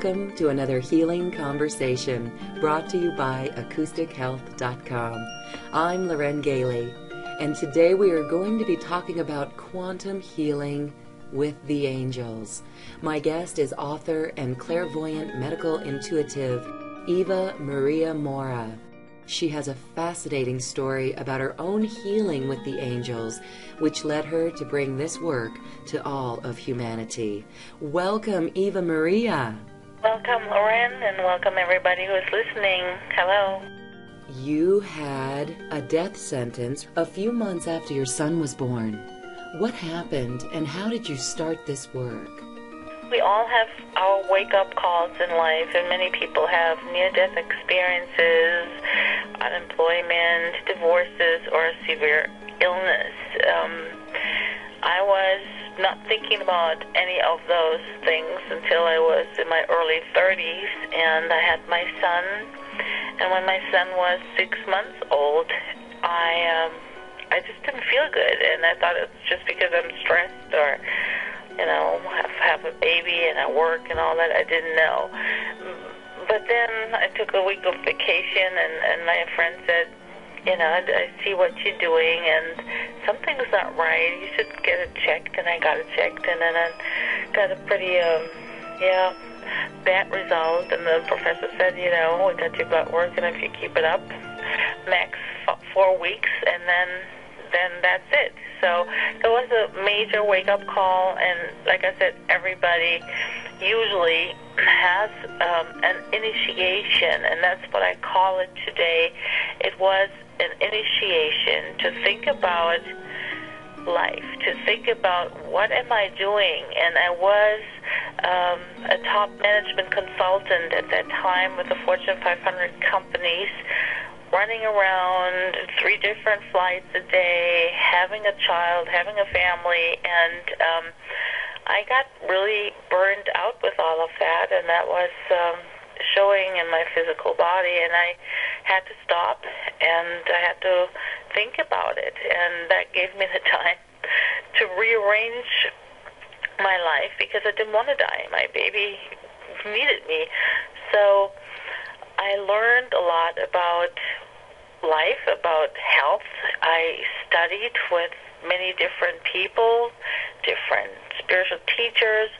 Welcome to another healing conversation brought to you by AcousticHealth.com. I'm Loren Gailey, and today we are going to be talking about quantum healing with the angels. My guest is author and clairvoyant medical intuitive Eva Maria Mora. She has a fascinating story about her own healing with the angels, which led her to bring this work to all of humanity. Welcome, Eva Maria. Welcome, Loren, and welcome everybody who is listening. Hello. You had a death sentence a few months after your son was born. What happened, and how did you start this work? We all have our wake-up calls in life, and many people have near-death experiences, unemployment, divorces, or a severe illness. I was not thinking about any of those things until I was in my early 30s, and I had my son. And when my son was 6 months old, I just didn't feel good, and I thought it's just because I'm stressed or have a baby and I work and all that. I didn't know. But then I took a week of vacation, and my friend said, I see what you're doing, and something's not right. You should get it checked. And I got it checked, and then I got a pretty, bad result. And the professor said, we got your blood work, and if you keep it up, max 4 weeks, and then that's it. So it was a major wake-up call, and like I said, everybody usually has an initiation, and that's what I call it today. It was an initiation to think about life, to think about what am I doing, and I was a top management consultant at that time with the Fortune 500 companies, running around 3 different flights a day, having a child, having a family, and I got really burned out with all of that, and that was showing in my physical body, and I had to stop, and I had to think about it, and that gave me the time to rearrange my life because I didn't want to die. My baby needed me. So I learned a lot about life, about health. I studied with many different people, different spiritual teachers,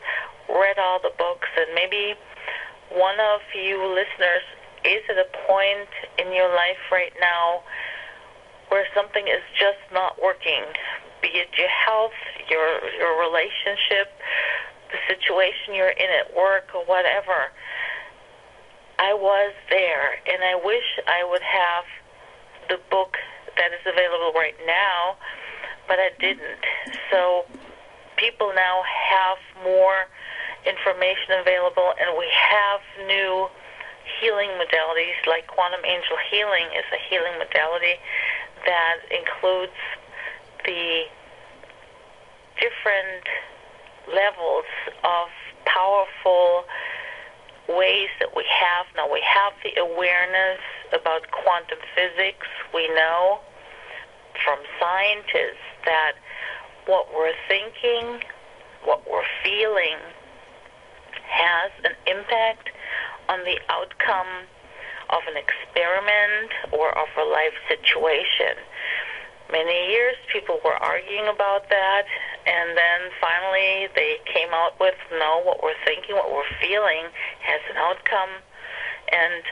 read all the books, and maybe one of you listeners is at a point in your life right now where something is just not working, be it your health, your relationship, the situation you're in at work, or whatever. I was there, and I wish I would have the book that is available right now, but I didn't. So people now have more information available, and we have new healing modalities, like quantum angel healing is a healing modality that includes the different levels of powerful ways that we have. Now we have the awareness about quantum physics. We know from scientists that what we're thinking, what we're feeling has an impact on the outcome of an experiment or of a life situation. Many years people were arguing about that, and then finally they came out with, no, what we're thinking, what we're feeling has an outcome, and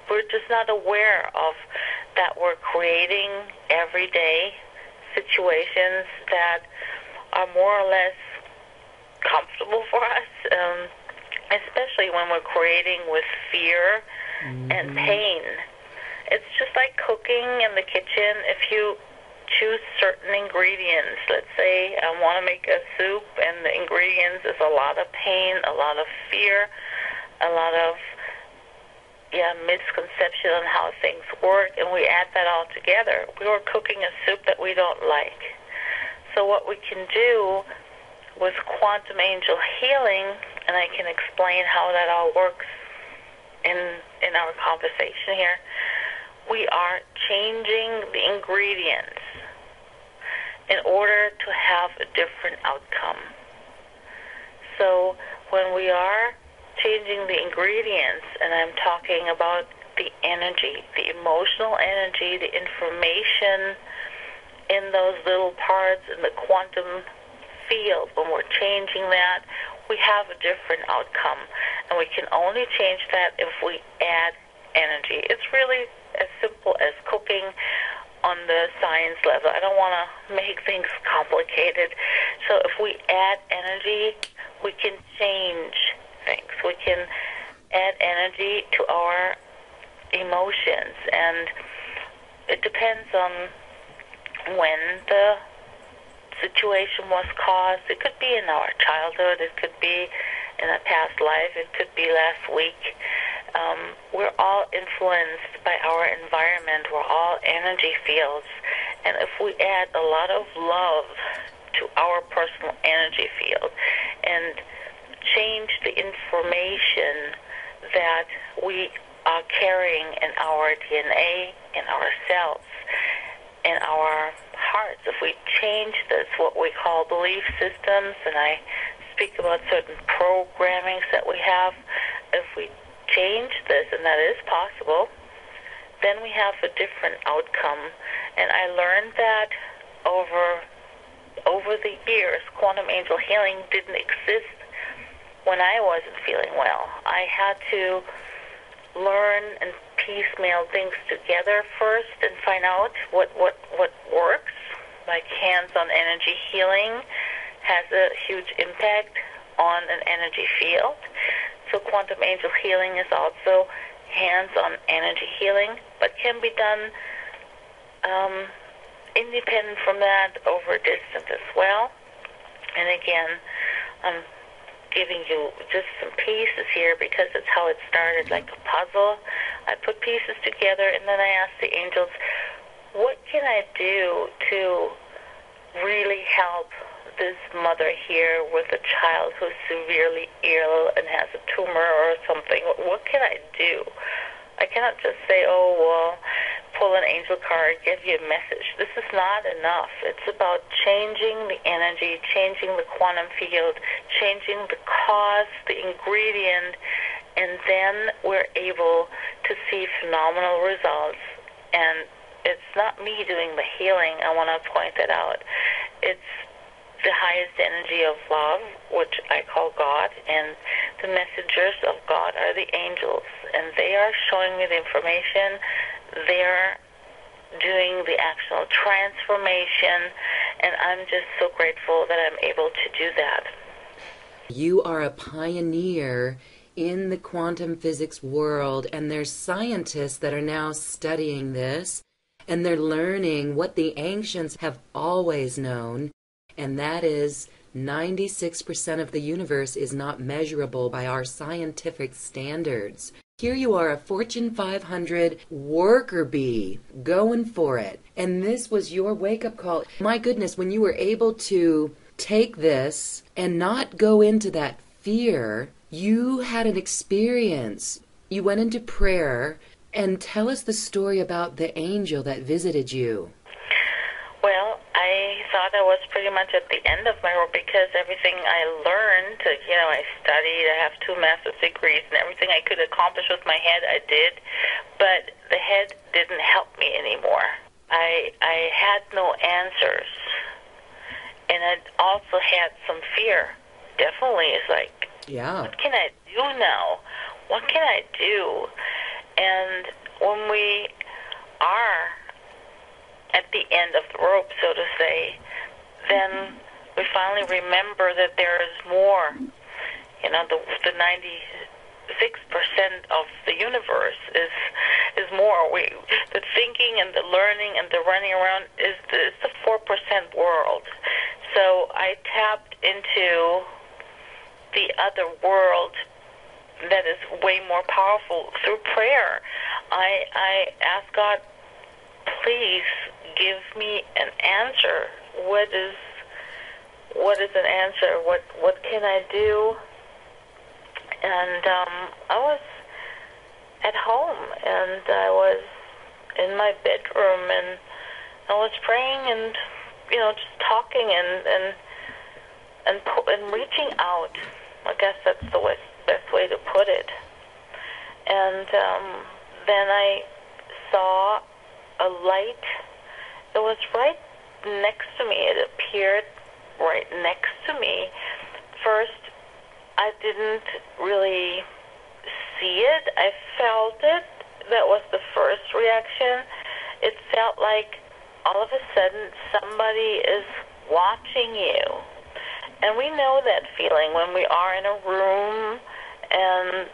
we're just not aware of that. We're creating everyday situations that are more or less comfortable for us, especially when we're creating with fear and pain. It's just like cooking in the kitchen. If you choose certain ingredients, let's say I want to make a soup, and the ingredients is a lot of pain, a lot of fear, a lot of misconception on how things work, and we add that all together. We were cooking a soup that we don't like. So what we can do with quantum angel healing, and I can explain how that all works in our conversation here, we are changing the ingredients in order to have a different outcome. So when we are changing the ingredients, and I'm talking about the energy, the emotional energy, the information in those little parts in the quantum field. When we're changing that, we have a different outcome, and we can only change that if we add energy. It's really as simple as cooking on the science level. I don't want to make things complicated. So if we add energy, we can change things. We can add energy to our emotions, and it depends on when the situation was caused. It could be in our childhood, it could be in a past life, it could be last week. We're all influenced by our environment. We're all energy fields, and if we add a lot of love to our personal energy field and change the information that we are carrying in our DNA, in our cells, in our hearts, if we change this, what we call belief systems, and I speak about certain programmings that we have, if we change this, and that is possible, then we have a different outcome. And I learned that over the years. Quantum angel healing didn't exist when I wasn't feeling well. I had to learn and piecemeal things together first and find out what works. Like hands-on energy healing has a huge impact on an energy field. So quantum angel healing is also hands-on energy healing, but can be done independent from that, over distance as well. And again, I'm giving you just some pieces here because it's how it started, like a puzzle. I put pieces together, and then I asked the angels, what can I do to really help this mother here with a child who's severely ill and has a tumor or something? What can I do? I cannot just say, oh, well, pull an angel card, give you a message. This is not enough. It's about changing the energy, changing the quantum field, changing the cause, the ingredient, and then we're able to see phenomenal results. And it's not me doing the healing. I want to point that out. It's the highest energy of love, which I call God, and the messengers of God are the angels, and they are showing me the information. They're doing the actual transformation, and I'm just so grateful that I'm able to do that. You are a pioneer in the quantum physics world, and there's scientists that are now studying this, and they're learning what the ancients have always known, and that is 96% of the universe is not measurable by our scientific standards. Here you are, a Fortune 500 worker bee, going for it. And this was your wake-up call. My goodness, when you were able to take this and not go into that fear, you had an experience. You went into prayer. And tell us the story about the angel that visited you. Well, I thought I was pretty much at the end of my rope because everything I learned, I studied, I have 2 master's degrees, and everything I could accomplish with my head, I did. But the head didn't help me anymore. I had no answers. And I also had some fear. Definitely, it's like, what can I do now? What can I do? And when we are at the end of the rope, so to say, then we finally remember that there is more. The 96% of the universe is more. The thinking and the learning and the running around is the 4% world. So I tapped into the other world that is way more powerful through prayer. I ask God, please give me an answer. What is an answer? What can I do? And I was at home, and I was in my bedroom, and I was praying, and just talking and reaching out. I guess that's the best way to put And then I saw a light. It was right next to me. It appeared right next to me. First, I didn't really see it. I felt it. That was the first reaction. It felt like all of a sudden somebody is watching you. And we know that feeling when we are in a room and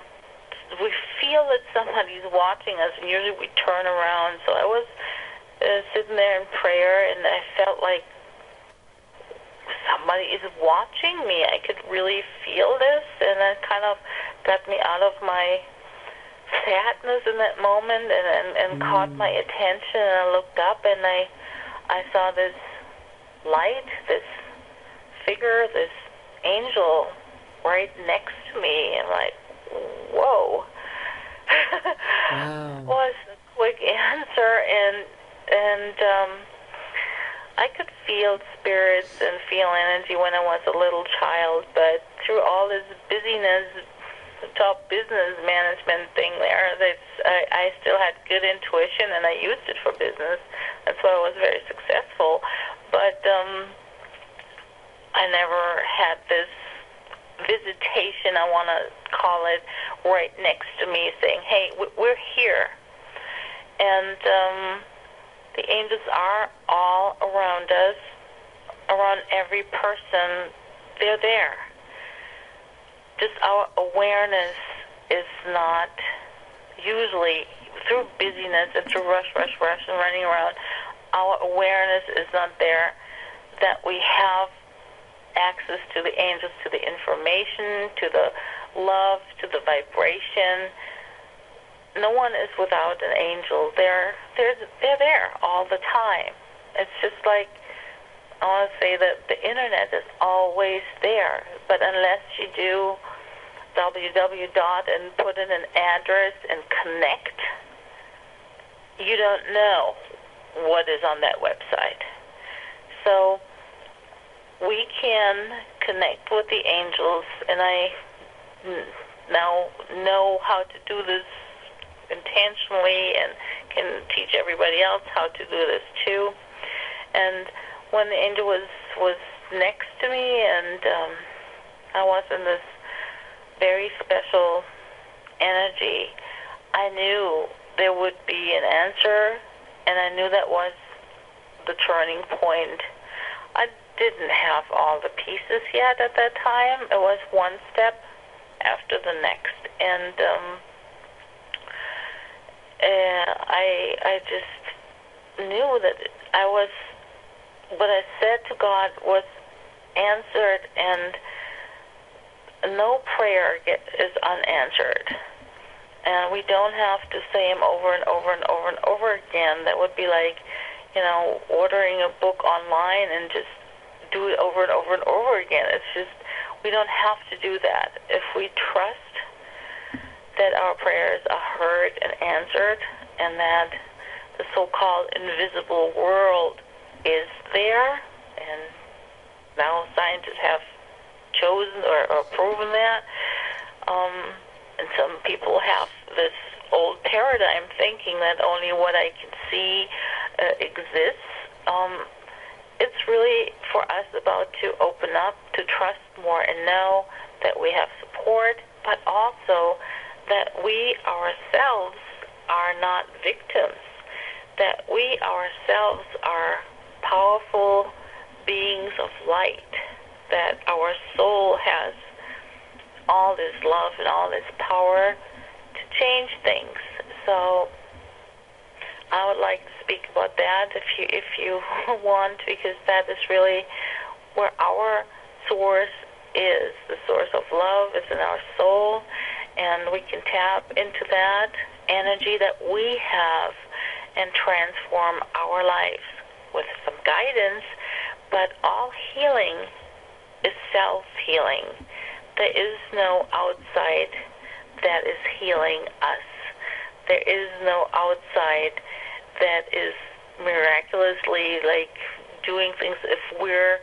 we feel that somebody's watching us, and usually we turn around. So I was sitting there in prayer, and I felt like somebody is watching me. I could really feel this, and it kind of got me out of my sadness in that moment, and caught my attention. And I looked up, and I saw this light, this figure, this angel right next to me. And I'm like, whoa. Wow. Was a quick answer, and I could feel spirits and feel energy when I was a little child, but through all this busyness, top business management thing there, I still had good intuition, and I used it for business. That's why I was very successful. But I never had this visitation, I want to call it, right next to me saying, hey, we're here. And the angels are all around us, around every person. They're there. Just our awareness is not, usually through busyness and through rush and running around, our awareness is not there that we have access to the angels, to the information, to the love, to the vibration. No one is without an angel. They're there all the time. It's just like, I want to say that the internet is always there, but unless you do www. and put in an address and connect, you don't know what is on that website. So we can connect with the angels, and I now know how to do this intentionally and can teach everybody else how to do this too. And when the angel was next to me, and I was in this very special energy, I knew there would be an answer, and I knew that was the turning point. I didn't have all the pieces yet at that time. It was one step after the next, and I just knew that what I said to God was answered, and no prayer is unanswered. And we don't have to say them over and over and over and over again. That would be like, ordering a book online and just do it over and over and over again. It's just, we don't have to do that. If we trust that our prayers are heard and answered, and that the so-called invisible world is there, and now scientists have chosen or proven that, and some people have this old paradigm thinking that only what I can see exists. It's really for us about to open up, to trust more, and know that we have support, but also that we ourselves are not victims, that we ourselves are powerful beings of light, that our soul has all this love and all this power to change things. So I would like to speak about that if you want, because that is really where our source is. The source of love is in our soul, and we can tap into that energy that we have and transform our lives with some guidance. But all healing is self-healing. There is no outside that is healing us. There is no outside that is miraculously doing things if we're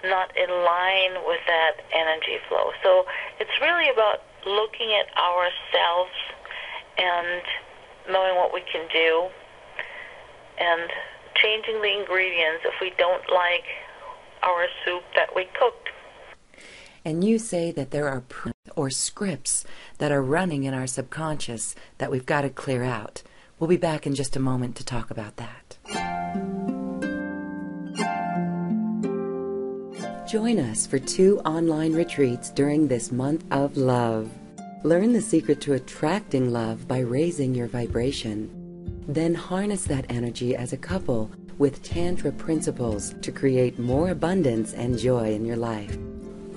not in line with that energy flow. So it's really about looking at ourselves and knowing what we can do, and changing the ingredients if we don't like our soup that we cooked. And you say that there are or scripts that are running in our subconscious that we've got to clear out. We'll be back in just a moment to talk about that. Join us for 2 online retreats during this month of love. Learn the secret to attracting love by raising your vibration. Then harness that energy as a couple with Tantra principles to create more abundance and joy in your life.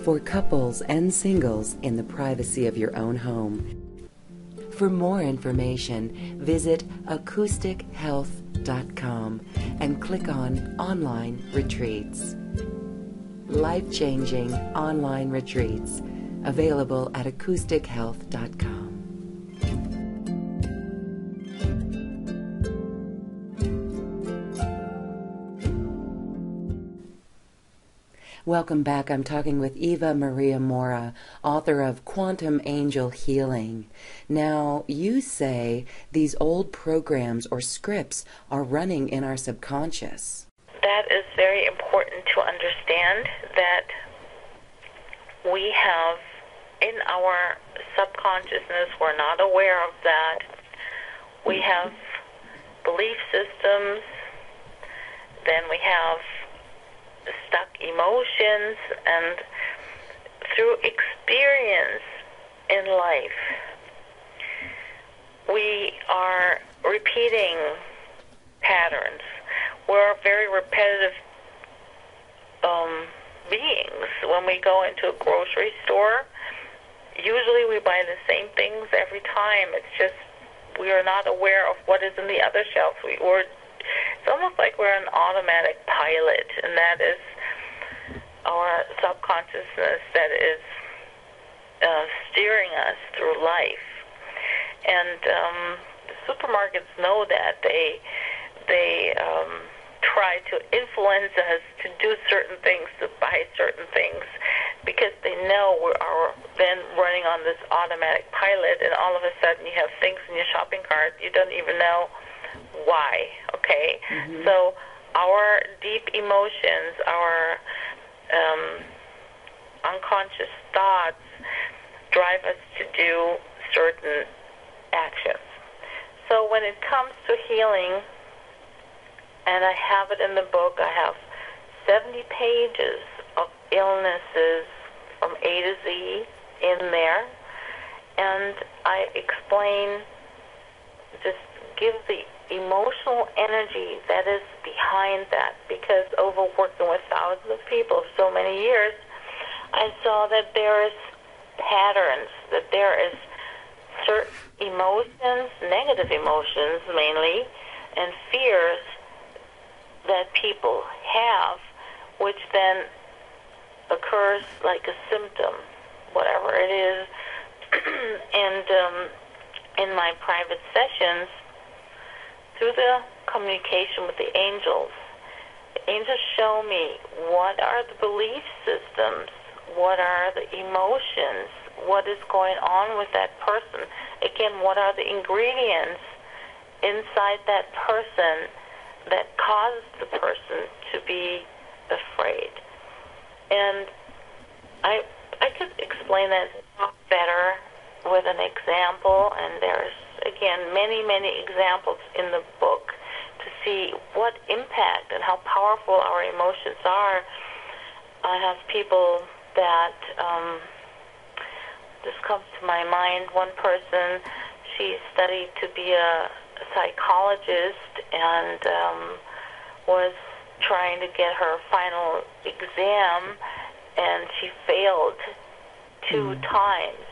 For couples and singles in the privacy of your own home. For more information, visit acoustichealth.com and click on Online Retreats. Life-changing online retreats available at acoustichealth.com. Welcome back. I'm talking with Eva Maria Mora, author of Quantum Angel Healing. Now, you say these old programs or scripts are running in our subconscious. That is very important to understand, that we have in our subconsciousness, we're not aware of that. We have belief systems, then we have stuck emotions, and through experience in life, we are repeating patterns. We're very repetitive beings. When we go into a grocery store, usually we buy the same things every time. It's just we are not aware of what is in the other shelf. It's almost like we're an automatic pilot, and that is our subconsciousness that is steering us through life. And the supermarkets know that. They try to influence us to do certain things, to buy certain things, because they know we are then running on this automatic pilot, and all of a sudden you have things in your shopping cart you don't even know why, okay? Mm-hmm. So our deep emotions, our unconscious thoughts drive us to do certain actions. So when it comes to healing, and I have it in the book, I have 70 pages of illnesses from A to Z in there, and I explain, just give the emotional energy that is behind that, because over working with thousands of people for so many years, I saw that there is patterns, that there is certain emotions, negative emotions mainly, and fears that people have, which then occurs like a symptom, whatever it is. And in my private sessions, through the communication with the angels show me what are the belief systems, what are the emotions, what is going on with that person. Again, what are the ingredients inside that person that causes the person to be afraid. And I could explain that better with an example, and there's, again, many, many examples in the book to see what impact and how powerful our emotions are. I have people that, this comes to my mind, one person, she studied to be a psychologist and was trying to get her final exam, and she failed 2 times.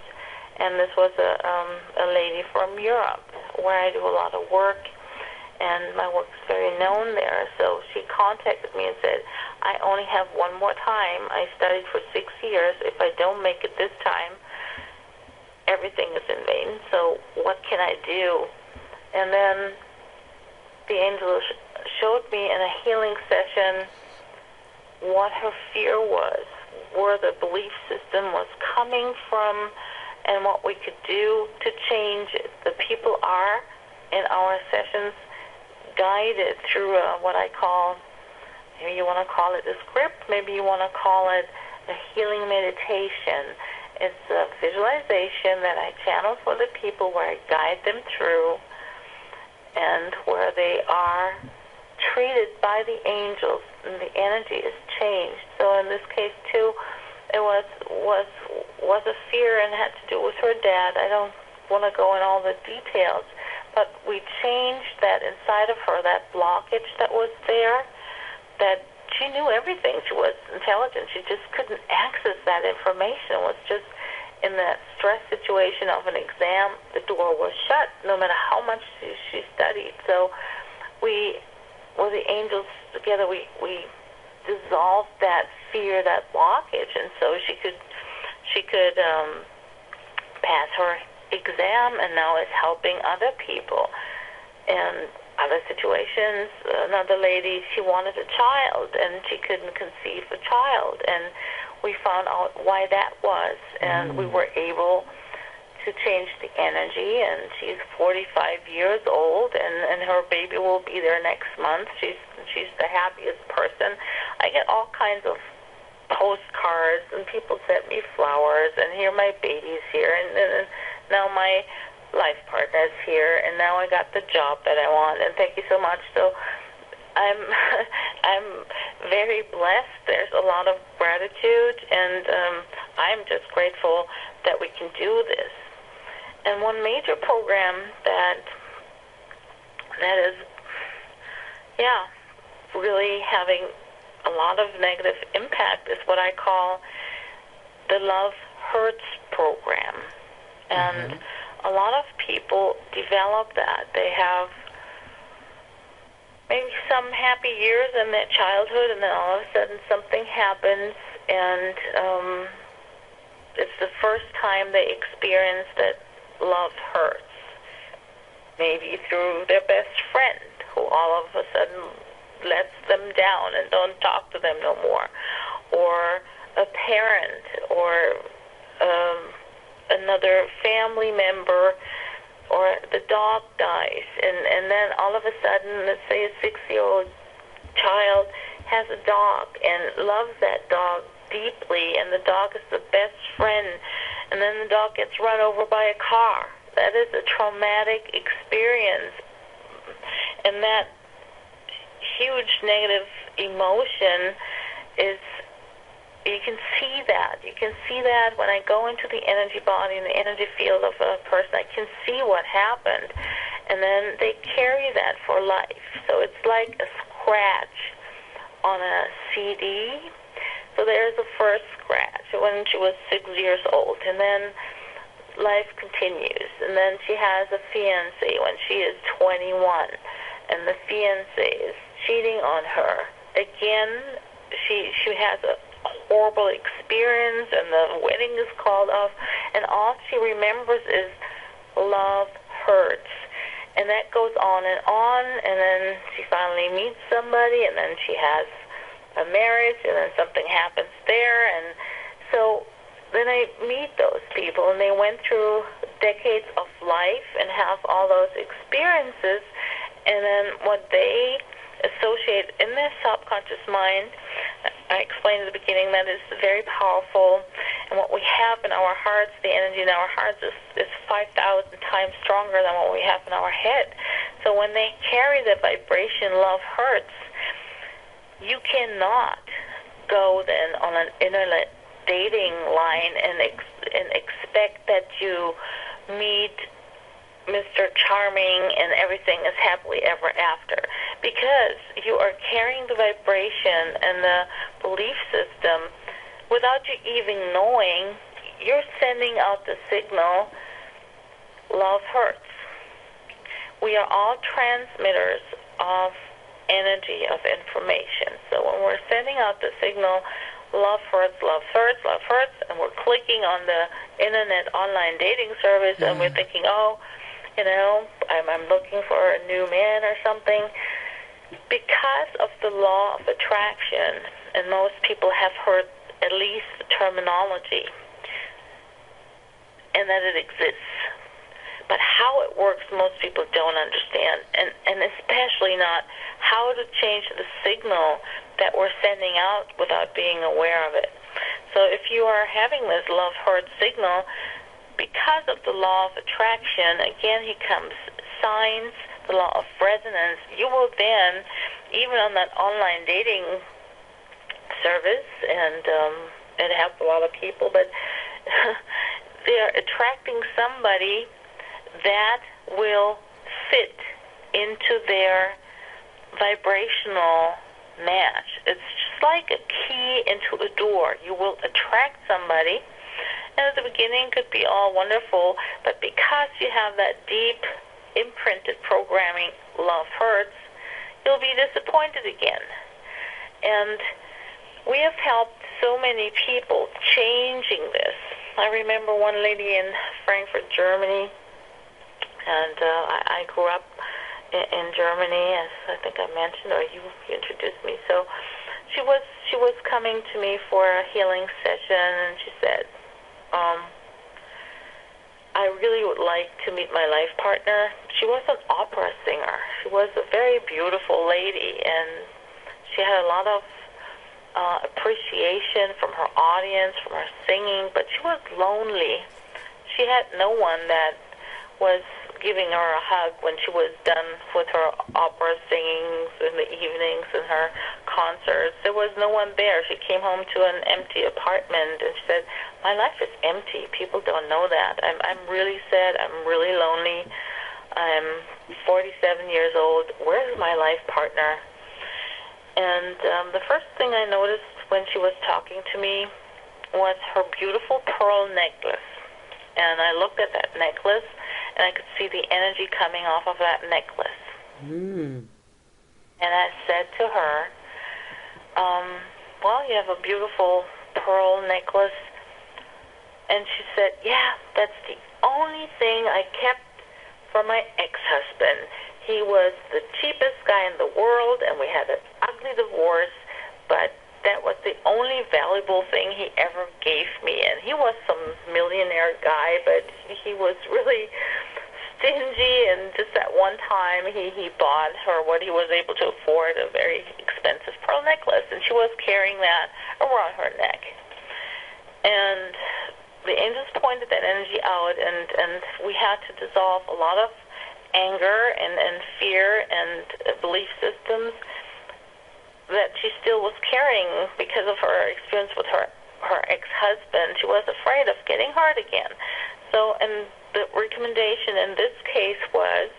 And this was a lady from Europe, where I do a lot of work, and my work is very known there. So she contacted me and said, I only have one more time. I studied for 6 years. If I don't make it this time, everything is in vain. So what can I do? And then the angel showed me in a healing session what her fear was, where the belief system was coming from, and what we could do to change it. The people in our sessions guided through what I call, maybe you want to call it a script, maybe you want to call it a healing meditation. It's a visualization that I channel for the people, where I guide them through, and where they are treated by the angels, and the energy is changed. So in this case too, it was a fear and had to do with her dad. I don't want to go in all the details, but we changed that inside of her, that blockage that was there, that she knew everything. She was intelligent. She just couldn't access that information. It was just in that stress situation of an exam, the door was shut no matter how much she studied. So we, with the angels together, we dissolved that fear, that blockage, and so she could pass her exam, and now is helping other people. And other situations, another lady, she wanted a child, and she couldn't conceive a child, and we found out why that was, and we were able to change the energy, and she's 45 years old, and her baby will be there next month. She's the happiest person. I get all kinds of postcards, and people send me flowers, and here my baby's here, and now my life partner's here, and now I got the job that I want, and thank you so much. So I'm very blessed. There's a lot of gratitude, and I'm just grateful that we can do this. And one major program that is, really having a lot of negative impact is what I call the Love Hurts program. And a lot of people develop that. They have maybe some happy years in their childhood, and then all of a sudden something happens, and it's the first time they experience that love hurts. Maybe through their best friend, who all of a sudden lets them down and don't talk to them no more, or a parent, or another family member, or the dog dies, and then all of a sudden, let's say a 6-year-old child has a dog and loves that dog deeply, and the dog is the best friend, and then the dog gets run over by a car. That is a traumatic experience, and that huge negative emotion is, you can see that. You can see that when I go into the energy body and the energy field of a person. I can see what happened, and then they carry that for life. So it's like a scratch on a CD. So there's the first scratch when she was 6 years old, and then life continues, and then she has a fiancé when she is 21, and the fiancé is cheating on her. Again, she has a horrible experience, and the wedding is called off, and all she remembers is love hurts. And that goes on, and then she finally meets somebody, and then she has a marriage, and then something happens there, and so then I meet those people, and they went through decades of life and have all those experiences, and then what they associate in their subconscious mind, I explained at the beginning, that is very powerful, and what we have in our hearts, the energy in our hearts is 5,000 times stronger than what we have in our head. So when they carry the vibration, love hurts, you cannot go then on an internet dating line and expect that you meet Mr. Charming and everything is happily ever after, because you are carrying the vibration and the belief system without you even knowing. You're sending out the signal, love hurts. We are all transmitters of energy, of information. So when we're sending out the signal, love hurts, love hurts, love hurts, and we're clicking on the internet online dating service, and we're thinking, I'm looking for a new man or something. Because of the law of attraction, and most people have heard at least the terminology, and that it exists. But how it it works, most people don't understand, and especially not how to change the signal that we're sending out without being aware of it. So if you are having this love-hurt signal, because of the law of attraction, again, here comes signs, the law of resonance. You will then, even on that online dating service, and it helps a lot of people, but they're attracting somebody that will fit into their vibrational match. It's just like a key into a door. You will attract somebody, and at the beginning could be all wonderful, but because you have that deep imprinted programming, love hurts, you'll be disappointed again. And we have helped so many people changing this. I remember one lady in Frankfurt, Germany, and I grew up in Germany, as I think I mentioned, or you introduced me. So she was coming to me for a healing session, and she said, I really would like to meet my life partner. She was an opera singer. She was a very beautiful lady, and she had a lot of appreciation from her audience, from her singing, but she was lonely. She had no one that was giving her a hug when she was done with her opera singings in the evenings and her concerts. There was no one there. She came home to an empty apartment, and she said, my life is empty. People don't know that. I'm really sad. I'm really lonely. I'm 47 years old. Where's my life partner? And the first thing I noticed when she was talking to me was her beautiful pearl necklace. And I looked at that necklace, and I could see the energy coming off of that necklace. Mm. And I said to her, well, you have a beautiful pearl necklace. And she said, yeah, that's the only thing I kept from my ex-husband. He was the cheapest guy in the world, and we had an ugly divorce, but that was the only valuable thing he ever gave me. And he was some millionaire guy, but he was really stingy, and just at one time he bought her what he was able to afford, a very expensive pearl necklace, and she was carrying that around her neck. And the angels pointed that energy out, and we had to dissolve a lot of anger and fear and belief systems that she still was carrying because of her experience with her ex-husband. She was afraid of getting hurt again. So, and the recommendation in this case was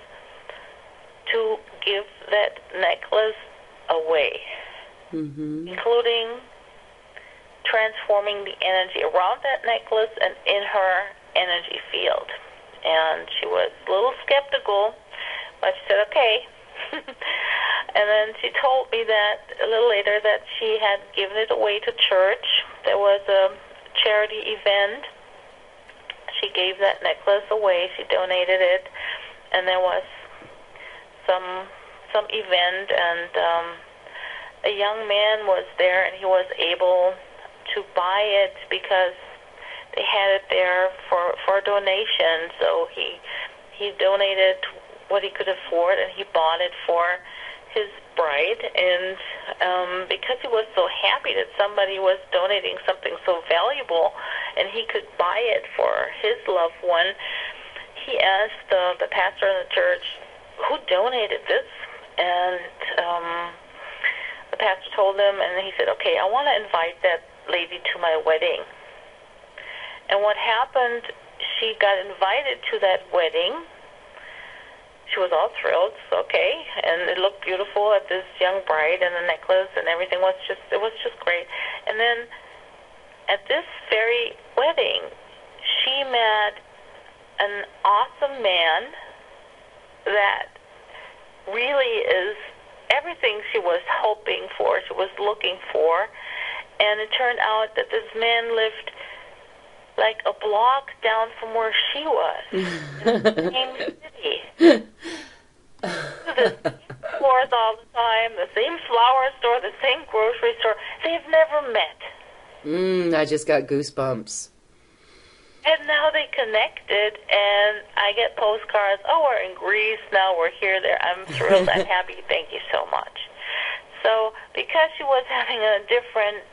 to give that necklace away, including transforming the energy around that necklace and in her energy field. And she was a little skeptical, but she said, okay. And then she told me that a little later that she had given it away to church. There was a charity event. She gave that necklace away. She donated it, and there was some event, and a young man was there, and he was able to buy it because they had it there for a donation. So he donated what he could afford, and he bought it for his bride. And because he was so happy that somebody was donating something so valuable and he could buy it for his loved one, he asked the pastor in the church, who donated this? And the pastor told him, and he said, okay, I want to invite that lady to my wedding. And what happened, she got invited to that wedding. She was all thrilled, okay, and it looked beautiful at this young bride, and the necklace and everything was just great. And then at this very wedding, she met an awesome man that really is everything she was hoping for, she was looking for. And it turned out that this man lived like a block down from where she was, in the same city. The same stores all the time, the same flower store, the same grocery store. They've never met. I just got goosebumps. And now they connected, and I get postcards. Oh, we're in Greece now. We're here, there. I'm thrilled. I'm happy. Thank you so much. So because she was having a different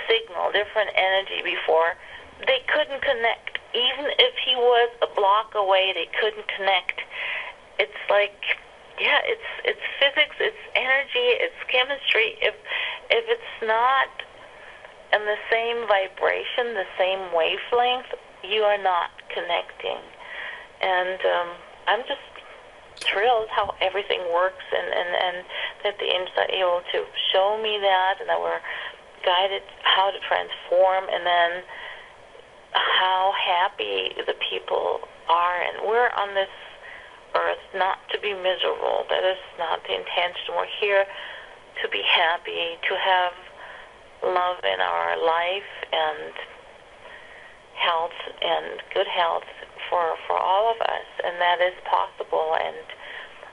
signal, different energy before, they couldn't connect. Even if he was a block away, they couldn't connect. It's like, yeah, it's physics, it's energy, it's chemistry. If it's not in the same vibration, the same wavelength, you are not connecting. And I'm just thrilled how everything works, and that the angels are able to show me that, and that we're guided how to transform, and then how happy the people are. And we're on this earth not to be miserable. That is not the intention. We're here to be happy, to have love in our life and health and good health for all of us, and that is possible. And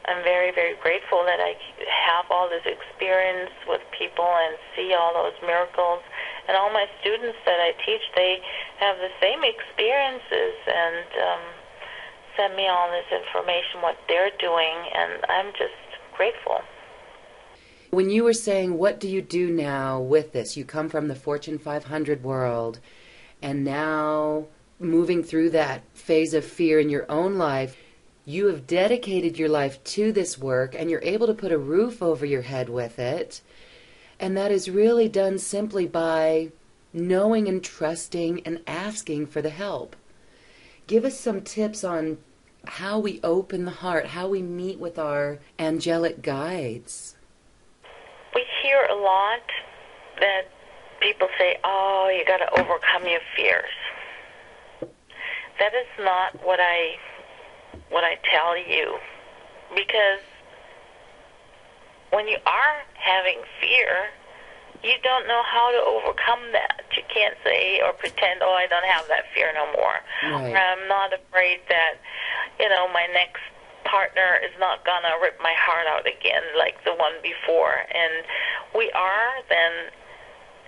I'm very, very grateful that I have all this experience with people and see all those miracles. And all my students that I teach, they have the same experiences and send me all this information, what they're doing, and I'm just grateful. When you were saying, what do you do now with this? You come from the Fortune 500 world, and now moving through that phase of fear in your own life, you have dedicated your life to this work, and you're able to put a roof over your head with it. And that is really done simply by knowing and trusting and asking for the help. Give us some tips on how we open the heart, how we meet with our angelic guides. We hear a lot that people say, oh, you got to overcome your fears. That is not what I tell you, because when you are having fear, you don't know how to overcome that. You can't say or pretend, oh, I don't have that fear no more. Right. Or I'm not afraid that, my next partner is not going to rip my heart out again like the one before. And we are then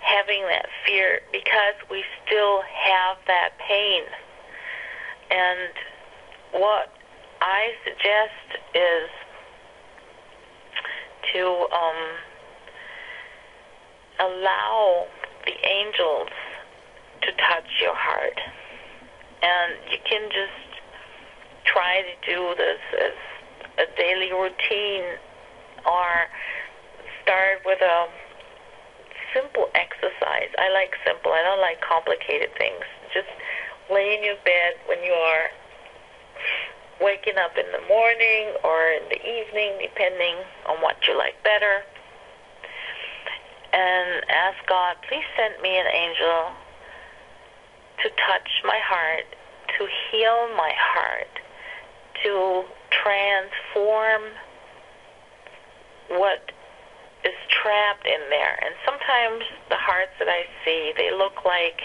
having that fear because we still have that pain. And what I suggest is to allow the angels to touch your heart. And you can just try to do this as a daily routine, or start with a simple exercise. I like simple. I don't like complicated things. Just lay in your bed when you are waking up in the morning or in the evening, depending on what you like better, and ask God, please send me an angel to touch my heart, to heal my heart, to transform what is trapped in there. And sometimes the hearts that I see, they look like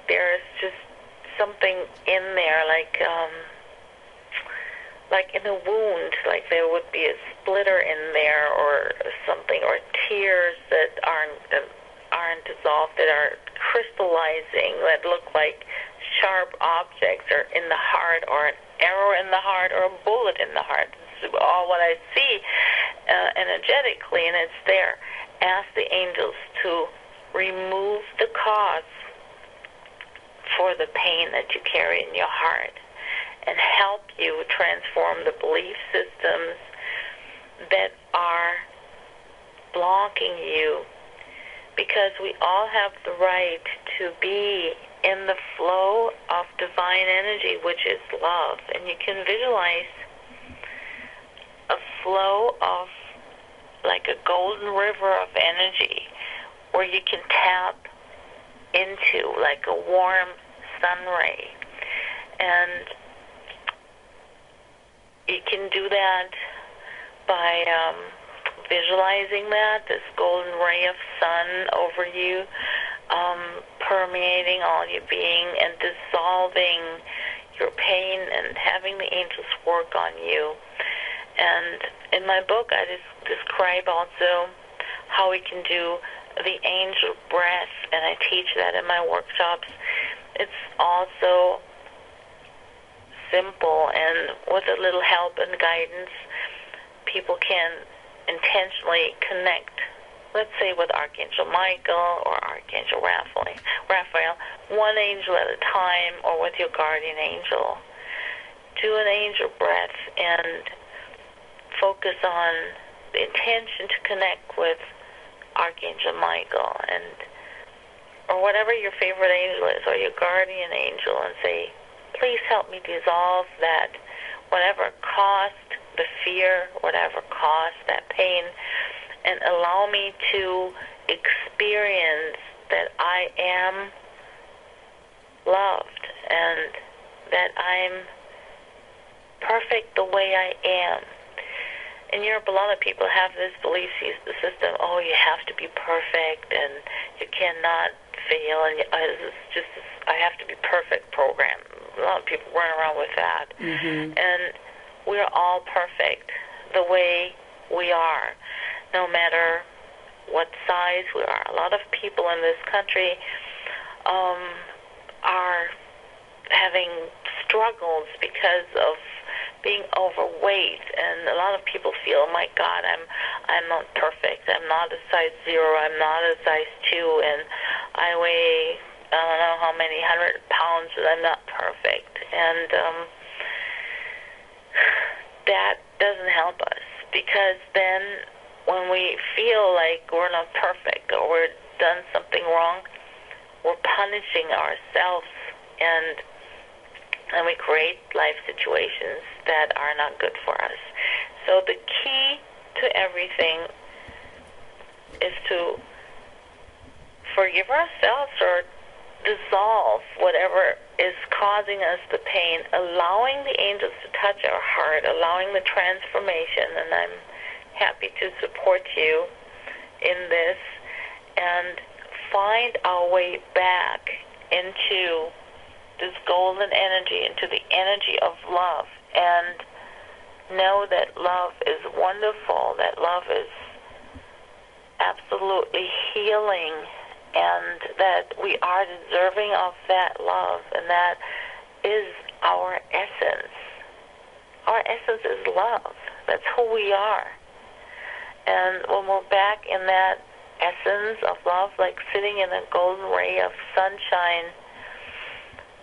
there's just something in there, like in a wound, like there would be a splitter in there or something, or tears that aren't dissolved, that are crystallizing, that look like sharp objects, or in the heart, or an arrow in the heart, or a bullet in the heart. This is all what I see energetically, and it's there. Ask the angels to remove the cause for the pain that you carry in your heart, and help you transform the belief systems that are blocking you, because we all have the right to be in the flow of divine energy, which is love. And you can visualize a flow of like a golden river of energy where you can tap into like a warm sun ray. And you can do that by visualizing that, this golden ray of sun over you, permeating all your being and dissolving your pain, and having the angels work on you. And in my book, I describe also how we can do the angel breath, and I teach that in my workshops. it's also simple, and with a little help and guidance, people can intentionally connect, let's say with Archangel Michael or Archangel Raphael, one angel at a time, or with your guardian angel. Do an angel breath and focus on the intention to connect with Archangel Michael, or whatever your favorite angel is, or your guardian angel, and say, please help me dissolve that, whatever caused the fear, whatever caused that pain, and allow me to experience that I am loved and that I'm perfect the way I am. In Europe, a lot of people have this belief system, oh, you have to be perfect and you cannot fail, and it's just this, I have to be perfect program. A lot of people run around with that. Mm-hmm. And we're all perfect the way we are, no matter what size we are. A lot of people in this country are having struggles because of being overweight, and a lot of people feel, oh my God, I'm not perfect. I'm not a size 0. I'm not a size 2, and I weigh I don't know how many 100 pounds, and I'm not perfect. And that doesn't help us, because then when we feel like we're not perfect or we're done something wrong, we're punishing ourselves, and we create life situations that are not good for us. So the key to everything is to forgive ourselves or dissolve whatever is causing us the pain, allowing the angels to touch our heart, allowing the transformation, and I'm happy to support you in this, and find our way back into this golden energy, into the energy of love, and know that love is wonderful, that love is absolutely healing, and that we are deserving of that love, and that is our essence. Our essence is love. That's who we are. And when we're back in that essence of love, like sitting in a golden ray of sunshine,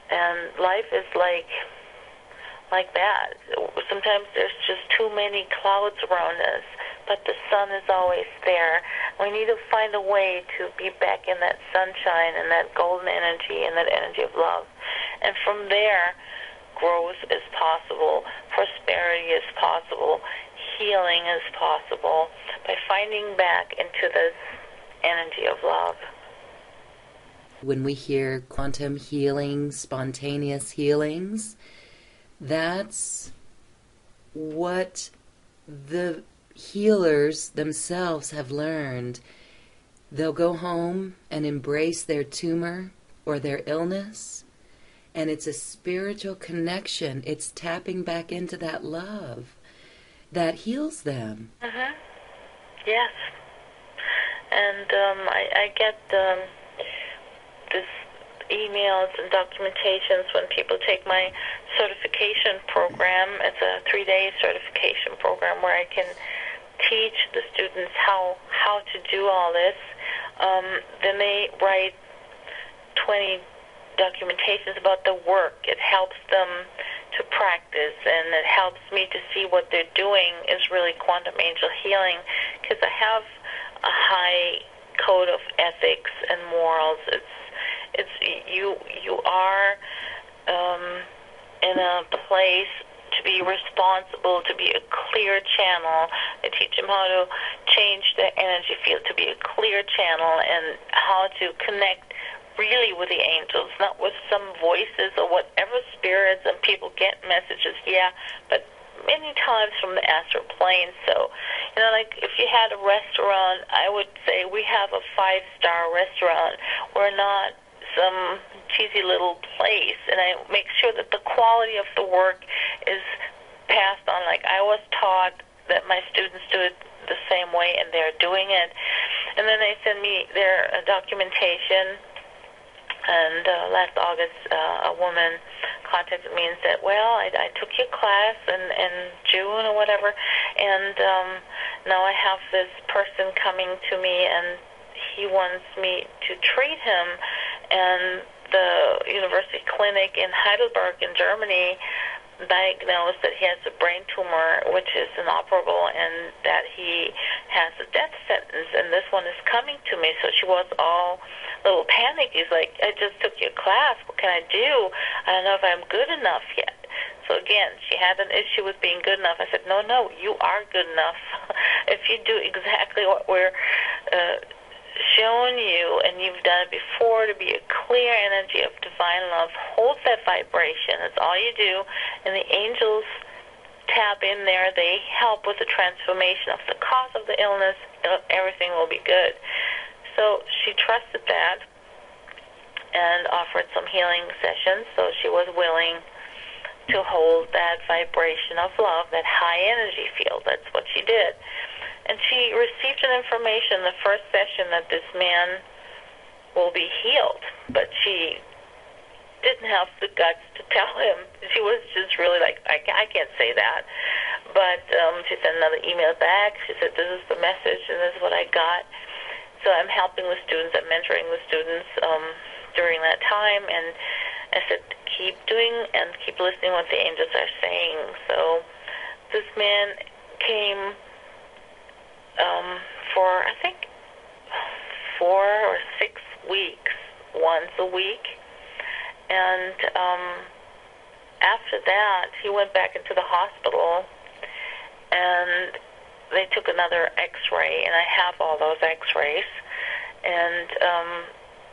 and life is like that. Sometimes there's just too many clouds around us, but the sun is always there. We need to find a way to be back in that sunshine and that golden energy and that energy of love. And from there, growth is possible, prosperity is possible, healing is possible, by finding back into this energy of love. When we hear quantum healing, spontaneous healings, that's what the healers themselves have learned. They'll go home and embrace their tumor or their illness, and it's a spiritual connection. It's tapping back into that love that heals them. Mm-hmm. Yes. And I get this emails and documentations when people take my certification program. It's a 3-day certification program where I can teach the students how to do all this. Then they write 20 documentations about the work. It helps them to practice, and it helps me to see what they're doing is really quantum angel healing, because I have a high code of ethics and morals. It's you are in a place to be responsible, to be a clear channel. I teach them how to change the energy field to be a clear channel, and how to connect really with the angels, not with some voices or whatever spirits, and people get messages, but many times from the astral plane. So, like if you had a restaurant, I would say we have a 5-star restaurant. We're not some cheesy little place, and I make sure that the quality of the work is passed on. Like I was taught that my students do it the same way, and they're doing it. And then they send me their documentation And last August, a woman contacted me and said, well, I took your class in June or whatever, and now I have this person coming to me, and he wants me to treat him. And the university clinic in Heidelberg in Germany diagnosed that he has a brain tumor, which is inoperable, and that he has a death sentence, and this one is coming to me. So she was all a little panicked. He's like, I just took your class. What can I do? I don't know if I'm good enough yet. So again, she had an issue with being good enough. I said, no, you are good enough. If you do exactly what we're shown you, and you've done it before, to be a clear energy of divine love, hold that vibration. That's all you do. And the angels tap in there. They help with the transformation of the cause of the illness. Everything will be good. So she trusted that and offered some healing sessions. So she was willing to hold that vibration of love, that high energy field. That's what she did. And she received an information the first session that this man will be healed, but she didn't have the guts to tell him. She was just really like, I can't say that. But she sent another email back. She said, this is the message, and this is what I got. So I'm helping the students. I'm mentoring the students during that time. And I said, keep doing and keep listening what the angels are saying. So this man came for, I think, 4 or 6 weeks, once a week. And after that, he went back into the hospital, and they took another x-ray, and I have all those x-rays. And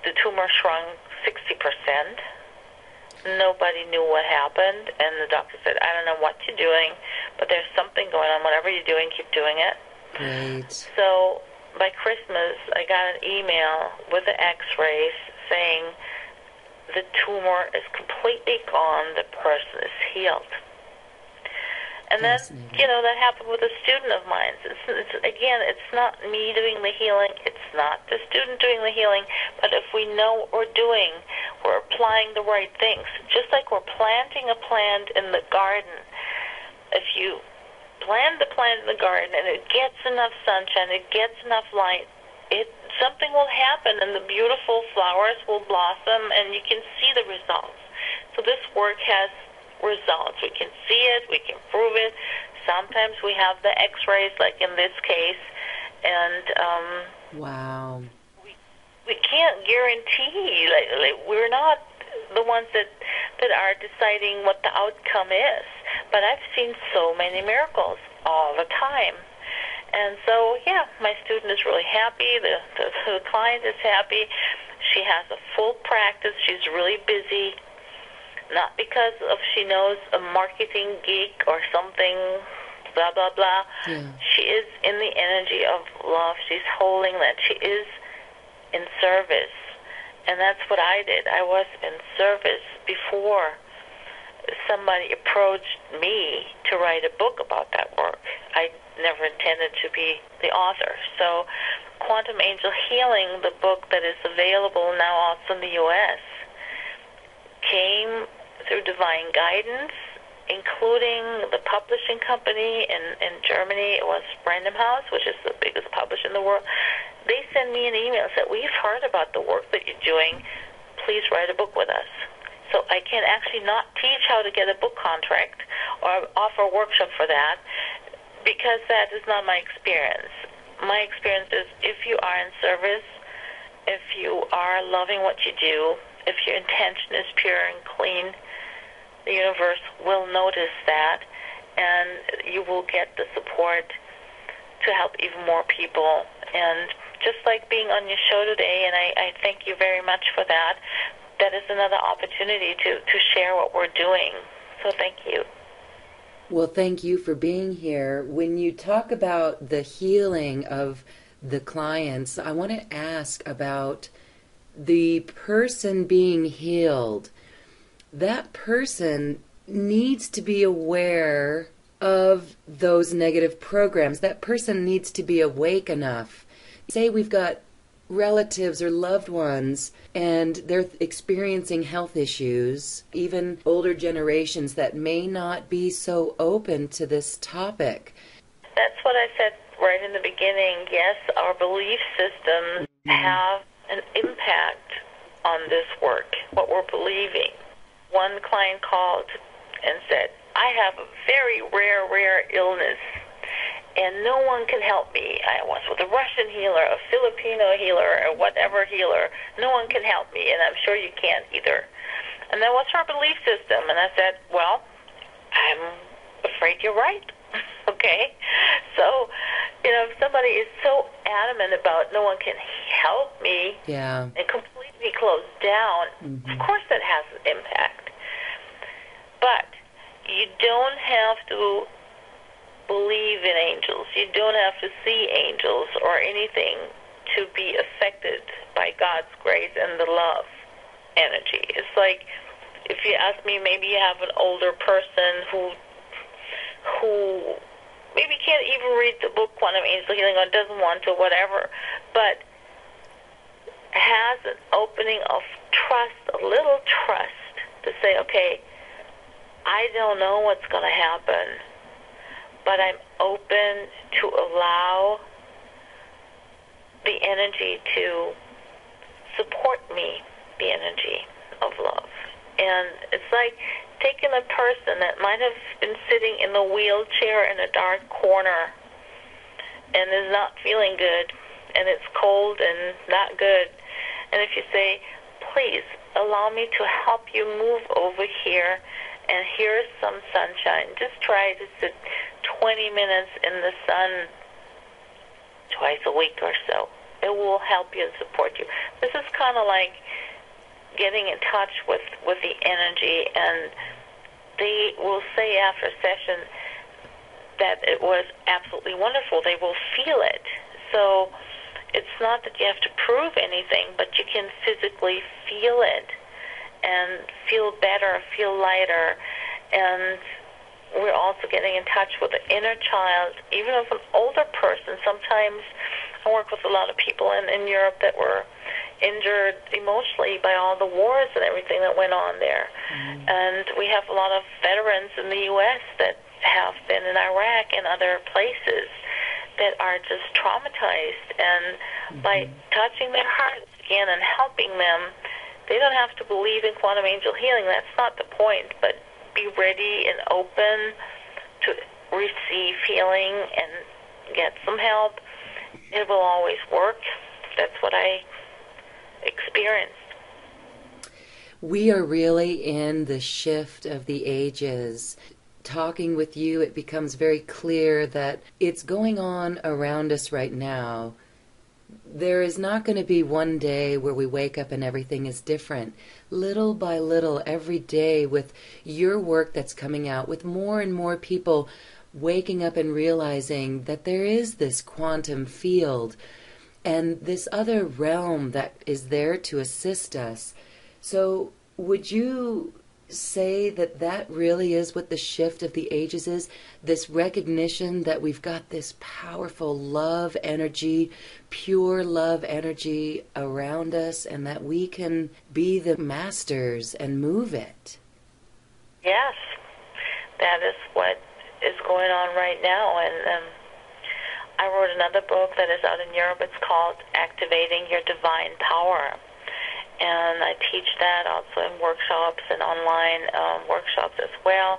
the tumor shrunk 60%. Nobody knew what happened, and the doctor said, I don't know what you're doing, but there's something going on. Whatever you're doing, keep doing it. Great. So by Christmas, I got an email with the x-rays saying the tumor is completely gone, the person is healed. And then, that happened with a student of mine. Again, it's not me doing the healing. It's not the student doing the healing. But if we know what we're doing, we're applying the right things. Just like we're planting a plant in the garden. If you plant the plant in the garden and it gets enough sunshine, it gets enough light, something will happen, and the beautiful flowers will blossom, and you can see the results. So this work has results. We can see it, we can prove it. Sometimes we have the x-rays, like in this case, and wow. We can't guarantee, like we're not the ones that are deciding what the outcome is. But I've seen so many miracles all the time. And so, my student is really happy. The client is happy. She has a full practice. She's really busy. Not because of she knows a marketing geek or something, blah, blah, blah. Yeah. She is in the energy of love. She's holding that. She is in service. And that's what I did. I was in service before somebody approached me to write a book about that work. I never intended to be the author. So Quantum Angel Healing, the book that is available now also in the U.S., came through divine guidance, including the publishing company in Germany. It was Random House, which is the biggest publisher in the world. They sent me an email and said, we've heard about the work that you're doing. Please write a book with us. So I can actually not teach how to get a book contract or offer a workshop for that, because that is not my experience. My experience is if you are in service, if you are loving what you do, if your intention is pure and clean, the universe will notice that, and you will get the support to help even more people. And just like being on your show today, and I thank you very much for that, that is another opportunity to share what we're doing. So thank you. Well, thank you for being here. When you talk about the healing of the clients, I want to ask about the person being healed. That person needs to be aware of those negative programs. That person needs to be awake enough. Say we've got relatives or loved ones and they're experiencing health issues, even older generations that may not be so open to this topic. That's what I said right in the beginning. Yes, our belief systems have an impact on this work, what we're believing. One client called and said, I have a very rare illness, and no one can help me. I was with a Russian healer, a Filipino healer, or whatever healer. No one can help me, and I'm sure you can't either. And then what's our belief system? And I said, well, I'm afraid you're right. Okay? So, if somebody is so adamant about no one can help me and completely closed down, of course that has an impact. But you don't have to believe in angels. You don't have to see angels or anything to be affected by God's grace and the love energy. It's like, if you ask me, maybe you have an older person who maybe can't even read the book Quantum Angel Healing or doesn't want to, whatever, but has an opening of trust, a little trust, to say, okay, I don't know what's going to happen, but I'm open to allow the energy to support me, the energy of love. And it's like taking a person that might have been sitting in a wheelchair in a dark corner and is not feeling good, and it's cold and not good. And if you say, please allow me to help you move over here, and here's some sunshine. Just try to sit 20 minutes in the sun twice a week or so. It will help you and support you. This is kind of like getting in touch with the energy, and they will say after a session that it was absolutely wonderful. They will feel it. So it's not that you have to prove anything, but you can physically feel it and feel better, feel lighter. And we're also getting in touch with the inner child, even as an older person. Sometimes I work with a lot of people in Europe that were injured emotionally by all the wars and everything that went on there. And we have a lot of veterans in the U.S. that have been in Iraq and other places that are just traumatized. And by touching their hearts again and helping them, they don't have to believe in quantum angel healing. That's not the point, but be ready and open to receive healing and get some help. It will always work. That's what I experienced. We are really in the shift of the ages. Talking with you, it becomes very clear that it's going on around us right now. There is not going to be one day where we wake up and everything is different. Little by little, every day, with your work that's coming out, with more and more people waking up and realizing that there is this quantum field and this other realm that is there to assist us. So would you say that that really is what the shift of the ages is? This recognition that we've got this powerful love energy, pure love energy around us, and that we can be the masters and move it. Yes, that is what is going on right now. And I wrote another book that is out in Europe. It's called Activating Your Divine Power. And I teach that also in workshops and online workshops as well.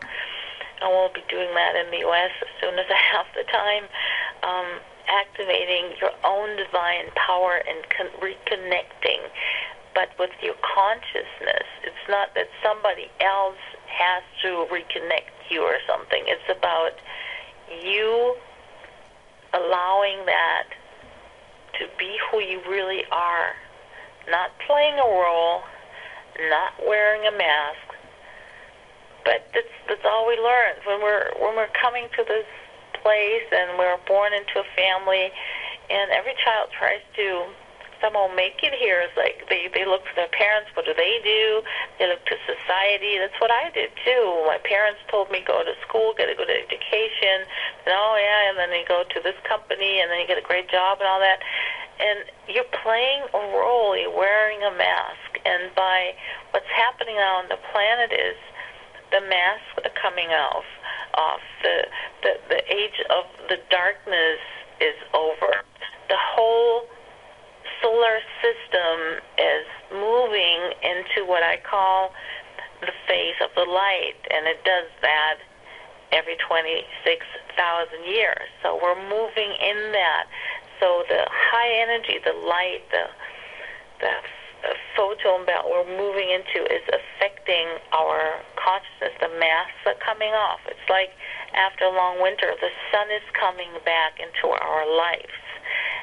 And we'll be doing that in the U.S. as soon as I have the time. Activating your own divine power and reconnecting, but with your consciousness. It's not that somebody else has to reconnect you or something. It's about you allowing that to be who you really are. Not playing a role, not wearing a mask, but that's all we learn when we're coming to this place and we're born into a family. And every child tries to somehow make it here. It's like they look to their parents. What do? They look to society. That's what I did too. My parents told me go to school, get a good education, and and then you go to this company, and then you get a great job and all that. and you're playing a role, you're wearing a mask, and by what's happening now on the planet is the masks are coming off. The age of the darkness is over. The whole solar system is moving into what I call the phase of the light, and it does that every 26,000 years. So we're moving in that. So the high energy, the light, the photon belt we're moving into is affecting our consciousness. The masks are coming off. It's like after a long winter, the sun is coming back into our lives.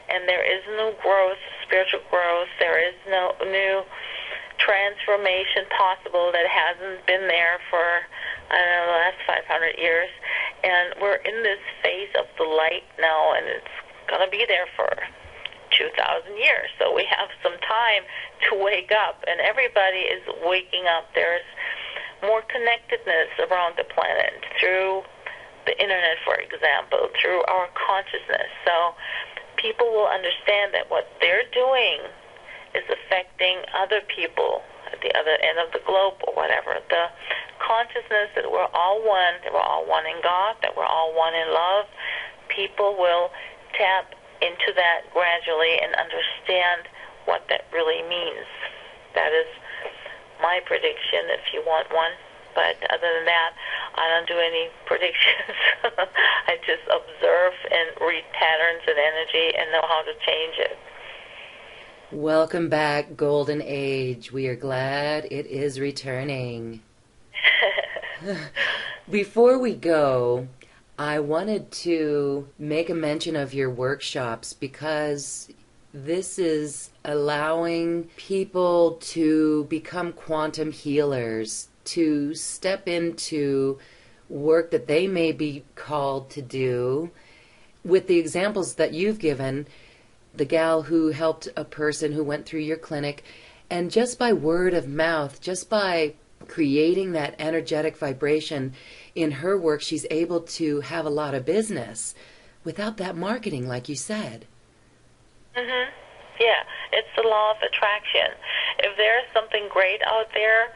And there is no growth, spiritual growth. There is no new transformation possible that hasn't been there for, I don't know, the last 500 years. And we're in this phase of the light now, and it's going to be there for 2,000 years. So we have some time to wake up, and everybody is waking up. There's more connectedness around the planet through the internet, for example, through our consciousness. So people will understand that what they're doing is affecting other people at the other end of the globe or whatever. The consciousness that we're all one, that we're all one in God, that we're all one in love, people will tap into that gradually and understand what that really means. That is my prediction, if you want one. But other than that, I don't do any predictions. I just observe and read patterns and energy and know how to change it. Welcome back, Golden Age. We are glad it is returning. Before we go, I wanted to make a mention of your workshops because this is allowing people to become quantum healers, to step into work that they may be called to do. With the examples that you've given, the gal who helped a person who went through your clinic, and just by word of mouth, just by creating that energetic vibration in her work, she's able to have a lot of business without that marketing, like you said. Mm-hmm. Yeah, it's the law of attraction. If there's something great out there,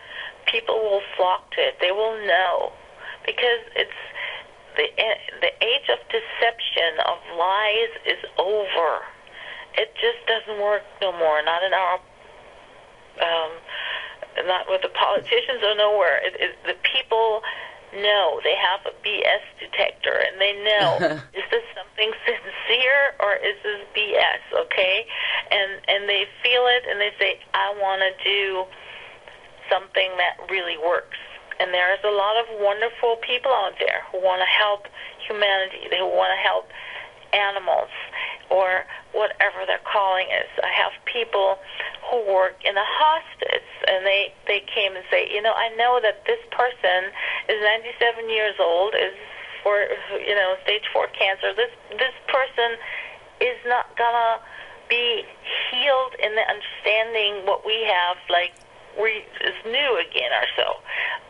people will flock to it. They will know, because it's the age of deception, of lies, is over. It just doesn't work no more. Not in our, not with the politicians or nowhere. The people know. They have a BS detector, and they know, is this something sincere or is this BS, okay? And they feel it, and they say, I want to do something that really works. And there's a lot of wonderful people out there who want to help humanity. They want to help animals or whatever their calling is. I have people who work in a hospice, and they came and say, I know that this person is 97 years old, is for stage 4 cancer. This person is not gonna be healed in the understanding what we have, like is new again or so.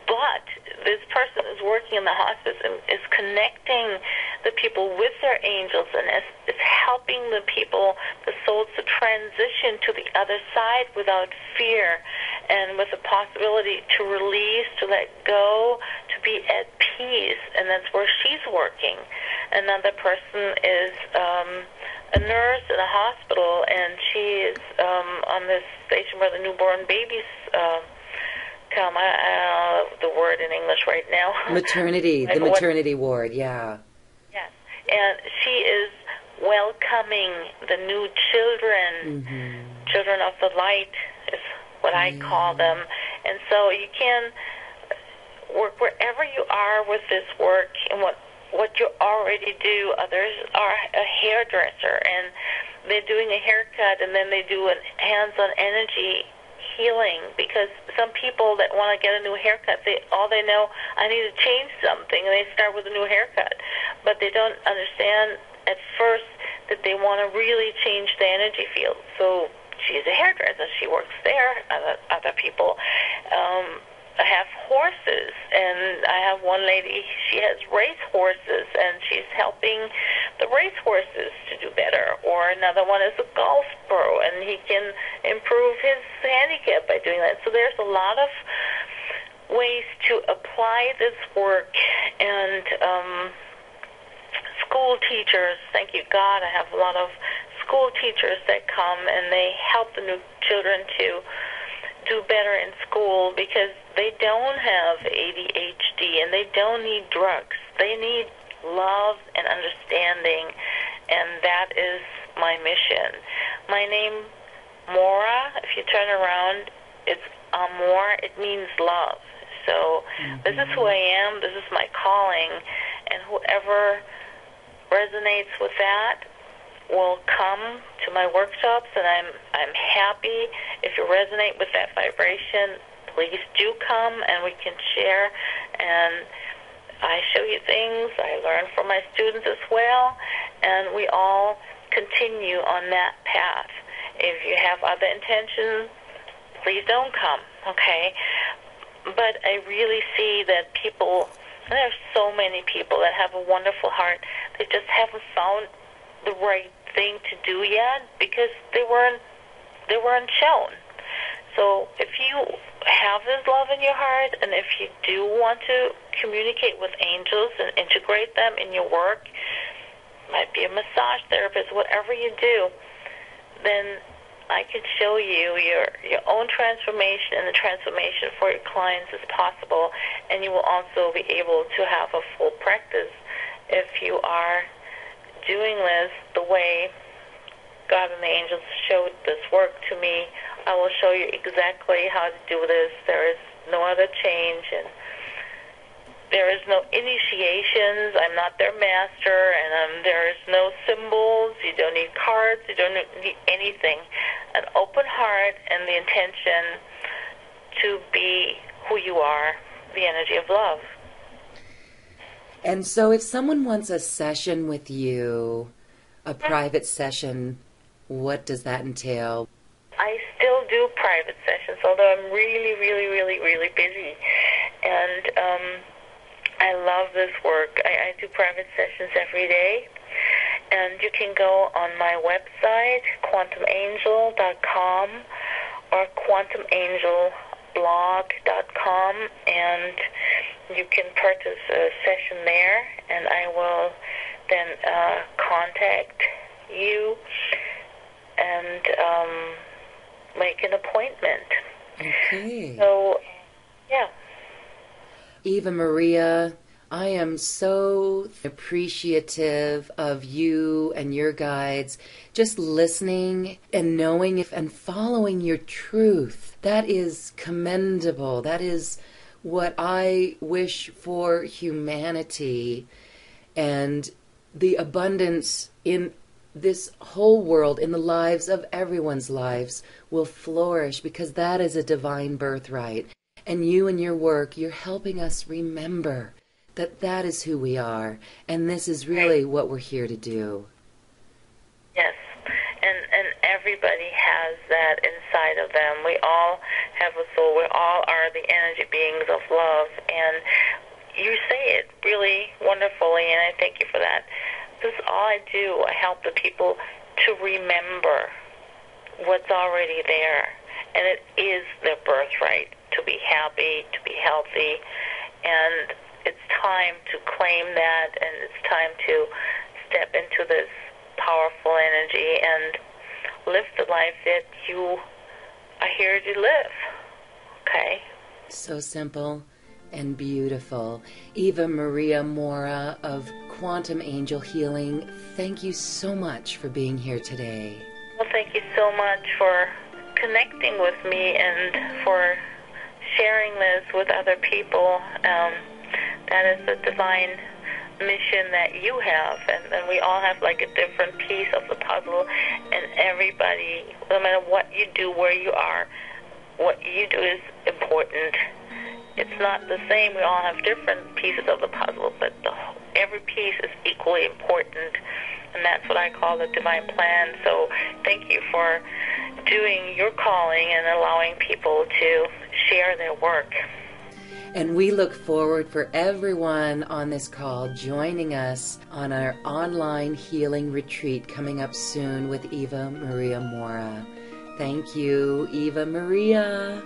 But this person is working in the hospice and is connecting the people with their angels, and is helping the people, the souls, to transition to the other side without fear, and with the possibility to release, to let go, to be at peace. And that's where she's working. Another person is a nurse in a hospital, and she is on this station where the newborn babies come. I don't know the word in English right now. Maternity, the maternity ward, yeah. Yes, and she is welcoming the new children. Children of the light is what I call them. And so you can work wherever you are with this work, and what you already do. Others are a hairdresser, and they're doing a haircut, and then they do a hands-on energy healing, because some people that want to get a new haircut, all they know, I need to change something, and they start with a new haircut. But they don't understand at first that they want to really change the energy field. So she's a hairdresser. She works there. Other people. I have horses, and I have one lady, she has race horses, and she's helping the racehorses to do better, or another one is a golf pro, and he can improve his handicap by doing that. So there's a lot of ways to apply this work, and school teachers, thank you God, I have a lot of school teachers that come and they help the new children to do better in school because they don't have ADHD and they don't need drugs. They need love and understanding, and that is my mission. My name, Mora, if you turn around, it's Amor. It means love. So this is who I am. This is my calling, and whoever resonates with that will come to my workshops, and I'm happy. If you resonate with that vibration, please do come and we can share, and I show you things. I learn from my students as well, and we all continue on that path. If you have other intentions, please don't come, okay? But I really see that people, and there are so many people that have a wonderful heart, they just haven't found the right thing to do yet because they weren't shown. So if you have this love in your heart, and if you do want to communicate with angels and integrate them in your work, might be a massage therapist, whatever you do, then I can show you your own transformation, and the transformation for your clients is possible, and you will also be able to have a full practice if you are doing this the way God and the angels showed this work to me. I will show you exactly how to do this. There is no other change, and there is no initiations. I'm not their master, and there is no symbols. You don't need cards. You don't need anything. An open heart and the intention to be who you are, the energy of love. And so if someone wants a session with you, a private session, what does that entail? I still do private sessions, although I'm really, really, really, really busy. And I love this work. I do private sessions every day. And you can go on my website, quantumangel.com or quantumangelblog.com, and you can purchase a session there, and I will then contact you and make an appointment. Okay. So, yeah. Eva Maria, I am so appreciative of you and your guides, just listening and knowing and following your truth. That is commendable. That is what I wish for humanity, and the abundance in this whole world, in the lives of everyone's lives, will flourish because that is a divine birthright. And you and your work, you're helping us remember that that is who we are, and this is really what we're here to do. Yes, and everybody has that inside of them. We all have a soul. We all are the energy beings of love, and you say it really wonderfully, and I thank you for that. This is all I do. I help the people to remember what's already there, and it is their birthright to be happy, to be healthy, and it's time to claim that, and it's time to step into this powerful energy and live the life that you are here to live. Okay? So simple and beautiful. Eva Maria Mora of Quantum Angel Healing, thank you so much for being here today. Well, thank you so much for connecting with me and for sharing this with other people. That is the divine mission that you have, and we all have like a different piece of the puzzle, and everybody, no matter what you do, where you are, what you do is important. It's not the same. We all have different pieces of the puzzle, but every piece is equally important, and that's what I call the divine plan. So thank you for doing your calling and allowing people to share their work. And we look forward for everyone on this call joining us on our online healing retreat coming up soon with Eva Maria Mora. Thank you, Eva Maria.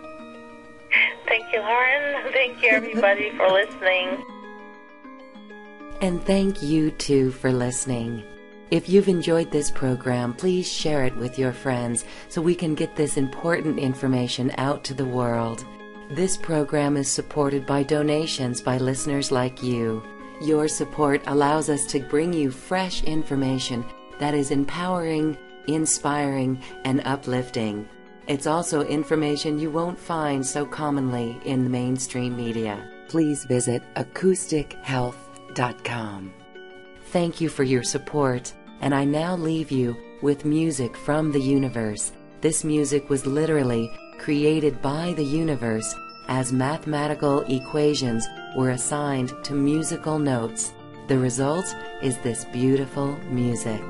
Thank you, Lauren. Thank you, everybody, for listening. And thank you, too, for listening. If you've enjoyed this program, please share it with your friends so we can get this important information out to the world. This program is supported by donations by listeners like you. Your support allows us to bring you fresh information that is empowering, inspiring, and uplifting. It's also information you won't find so commonly in the mainstream media. Please visit acoustichealth.com. Thank you for your support, and I now leave you with music from the universe. This music was literally created by the universe as mathematical equations were assigned to musical notes. The result is this beautiful music.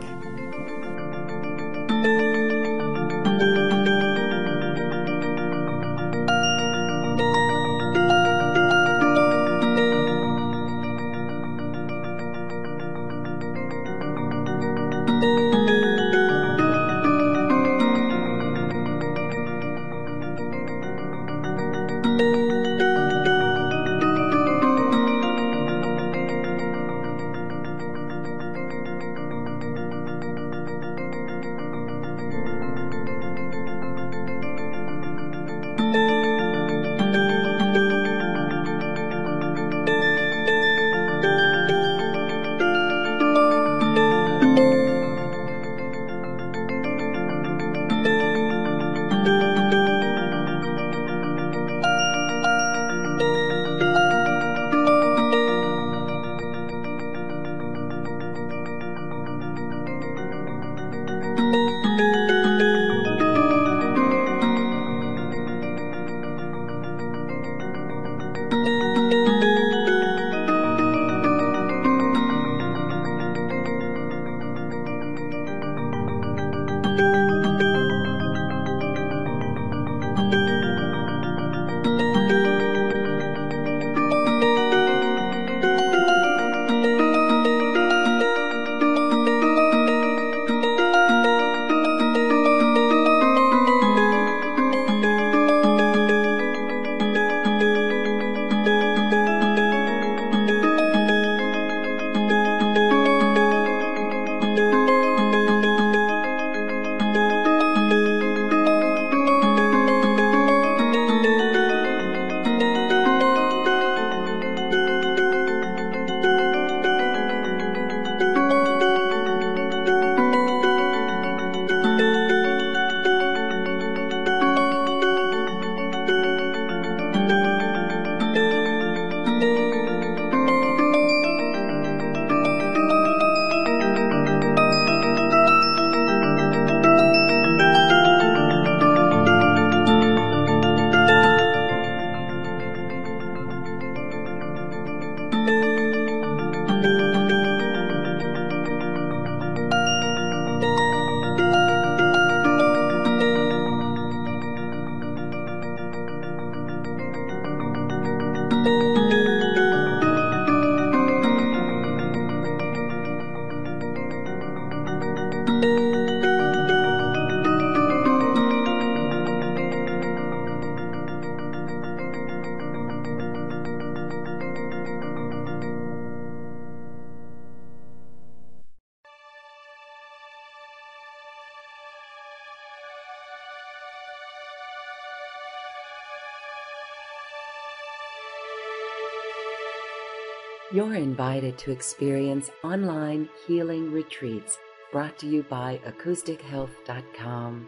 You're invited to experience online healing retreats brought to you by acoustichealth.com.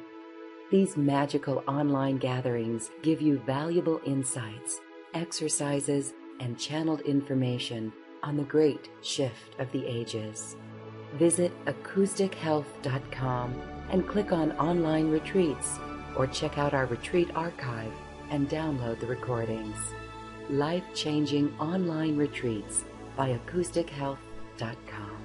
These magical online gatherings give you valuable insights, exercises, and channeled information on the great shift of the ages. Visit acoustichealth.com and click on online retreats, or check out our retreat archive and download the recordings. Life-changing online retreats by acoustichealth.com.